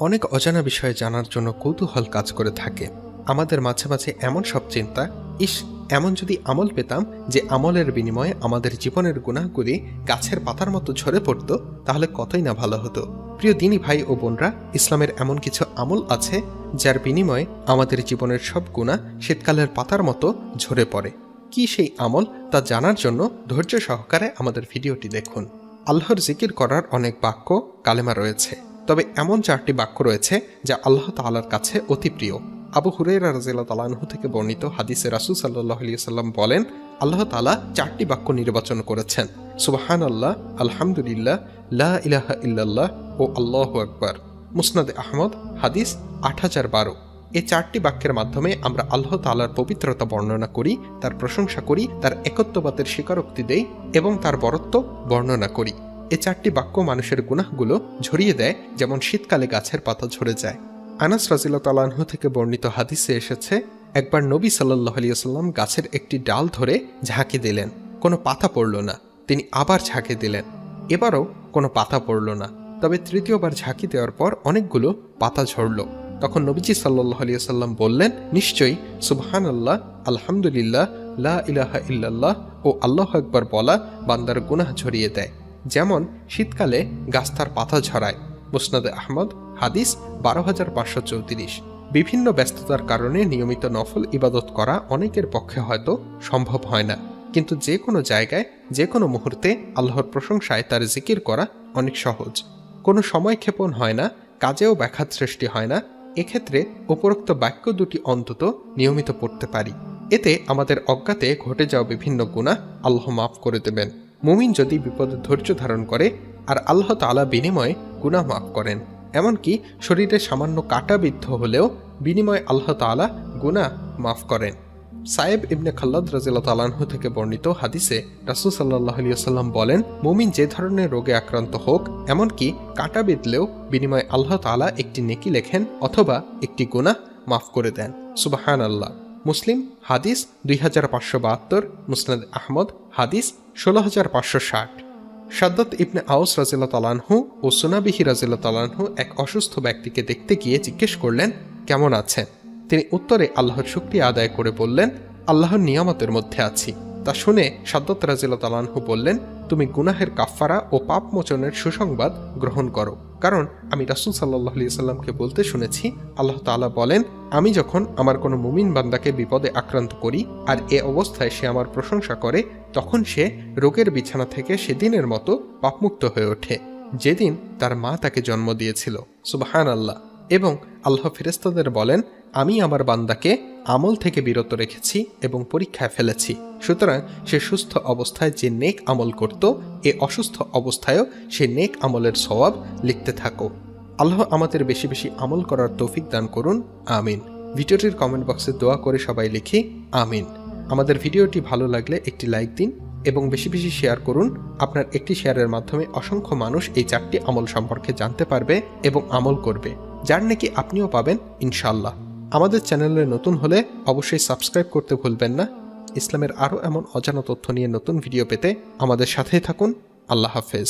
অনেক অজানা বিষয়ে জানার জন্য কৌতূহল কাজ করে থাকে। আমাদের মাঝে মাঝে এমন সব চিন্তা, ইস, এমন যদি আমল পেতাম যে আমলের বিনিময়ে আমাদের জীবনের গুনাহগুলি গাছের পাতার মতো ঝরে পড়ত, তাহলে কতই না ভালো হতো। প্রিয় দিনী ভাই ও বোনরা, ইসলামের এমন কিছু আমল আছে যার বিনিময়ে আমাদের জীবনের সব গুনাহ শীতকালের পাতার মতো ঝরে পড়ে। কি সেই আমল তা জানার জন্য ধৈর্য সহকারে আমাদের ভিডিওটি দেখুন। আল্লাহর জিকির করার অনেক বাক্য কালেমা রয়েছে, তবে এমন 4টি বাক্য রয়েছে যা আল্লাহ তাআলার কাছে অতি প্রিয়। আবু হুরায়রা রাদিয়াল্লাহু তাআলা আনহু থেকে বর্ণিত হাদিসে রাসূল সাল্লাল্লাহু আলাইহি ওয়াসাল্লাম বলেন, আল্লাহ তাআলা 4টি বাক্য নির্বাচন করেছেন: সুবহানাল্লাহ, আলহামদুলিল্লাহ, লা ইলাহা ইল্লাল্লাহ ও আল্লাহু আকবার। মুসনাদে আহমদ, হাদিস 8012। এই 4টি বাক্যের মাধ্যমে আমরা আল্লাহ তাআলার পবিত্রতা বর্ণনা করি, তার প্রশংসা করি, তার একত্ববাদের স্বীকারোক্তি দেই এবং তার বরত্ব বর্ণনা করি। এই 4টি বাক্য মানুষের গুনাহগুলো ঝরিয়ে দেয়, যেমন শীতকালে গাছের পাতা ঝরে যায়। আনাস রাদিয়াল্লাহু তাআলা আনহু থেকে বর্ণিত হাদিসে এসেছে, একবার নবী সাল্লাল্লাহু আলাইহি ওয়াসাল্লাম গাছের একটি ডাল ধরে ঝাঁকি দিলেন, কোনো পাতা পড়ল না। তিনি আবার ঝাঁকি দিলেন, এবারও কোনো পাতা পড়ল না। তবে তৃতীয়বার ঝাঁকি দেওয়ার পর অনেকগুলো পাতা ঝরল। তখন নবীজি সাল্লাল্লাহু আলাইহি ওয়াসাল্লাম বললেন, নিশ্চয়ই সুবহানাল্লাহ, আলহামদুলিল্লাহ, লা ইলাহা ইল্লাল্লাহ ও আল্লাহু আকবার বলা বান্দার গুনাহ ঝরিয়ে দেয়, যেমন শীতকালে গাছ তার পাতা ঝরায়। মুসনাদে আহমদ, হাদিস 12534। বিভিন্ন ব্যস্ততার কারণে নিয়মিত নফল ইবাদত করা অনেকের পক্ষে হয়তো সম্ভব হয় না, কিন্তু যে কোনো জায়গায় যে কোনো মুহূর্তে আল্লাহর প্রশংসায় তার জিকির করা অনেক সহজ। কোনো সময় ক্ষেপণ হয় না, কাজেও ব্যাঘাত সৃষ্টি হয় না। এক্ষেত্রে উপরোক্ত বাক্য দুটি অন্তত নিয়মিত পড়তে পারি। এতে আমাদের অজ্ঞাতে ঘটে যাওয়া বিভিন্ন গুনাহ আল্লাহ মাফ করে দেবেন। মুমিন যদি বিপদে ধৈর্য ধারণ করে, আর আল্লাহ তাআলা বিনিময়ে গুনাহ মাফ করেন। এমনকি শরীরে সামান্য কাটা বিদ্ধ হলেও বিনিময়ে আল্লাহ তাআলা গুনাহ মাফ করেন। সায়েব ইবনে খাল্লাদ রাদিয়াল্লাহু তাআলা আনহু থেকে বর্ণিত হাদিসে রাসূল সাল্লাল্লাহু আলাইহি ওয়াসাল্লাম বলেন, মুমিন যে ধরনের রোগে আক্রান্ত হোক, এমনকি কাটা বিঁধলেও বিনিময়ে আল্লাহ তাআলা একটি নেকি লেখেন অথবা একটি গুনাহ মাফ করে দেন। সুবহানাল্লাহ। মুসলিম, হাদিস 2572। মুসনাদ আহমদ, হাদিস 16560। শাদ্দাদ ইবনে আউস রাদিয়াল্লাহু তাআলা আনহু ও সুনাবিহি রাদিয়াল্লাহু তাআলা আনহু এক অসুস্থ ব্যক্তিকে দেখতে গিয়ে জিজ্ঞেস করলেন, কেমন আছেন? তিনি উত্তরে আল্লাহর শুকরিয়া আদায় করে বললেন, আল্লাহর নিয়ামতের মধ্যে আছি। তা শুনে শাদ্দাদ রাদিয়াল্লাহু তাআলা আনহু বললেন, তুমি গুনাহের কাফফারা ও পাপ মোচনের সুসংবাদ গ্রহণ করো, কারণ আমি রাসূল সাল্লাল্লাহু আলাইহি ওয়াসাল্লামকে বলতে শুনেছি, আল্লাহ তাআলা বলেন, আমি যখন আমার কোনো মুমিন বান্দাকে বিপদে আক্রান্ত করি আর এ অবস্থায় সে আমার প্রশংসা করে, তখন সে রোগের বিছানা থেকে সেদিনের মতো পাপমুক্ত হয়ে ওঠে যেদিন তার মা তাকে জন্ম দিয়েছিল। সুবহানাল্লাহ। এবং আল্লাহ ফেরেশতাদের বলেন, আমি আমার বান্দাকে আমল থেকে বিরত রেখেছি এবং পরীক্ষায় ফেলেছি, সুতরাং সে সুস্থ অবস্থায় যে নেক আমল করত, এ অসুস্থ অবস্থায়ও সে নেক আমলের সওয়াব লিখতে থাকো। আল্লাহ আমাদের বেশি বেশি আমল করার তৌফিক দান করুন, আমিন। ভিডিওটির কমেন্ট বক্সে দোয়া করে সবাই লিখি আমিন। আমাদের ভিডিওটি ভালো লাগলে একটি লাইক দিন এবং বেশি বেশি শেয়ার করুন। আপনার একটি শেয়ারের মাধ্যমে অসংখ্য মানুষ এই 4টি আমল সম্পর্কে জানতে পারবে এবং আমল করবে, যার নাকি আপনিও পাবেন ইনশাআল্লাহ। আমাদের চ্যানেলে নতুন হলে অবশ্যই সাবস্ক্রাইব করতে ভুলবেন না। ইসলামের আরও এমন অজানা তথ্য নিয়ে নতুন ভিডিও পেতে আমাদের সাথেই থাকুন। আল্লাহ হাফেজ।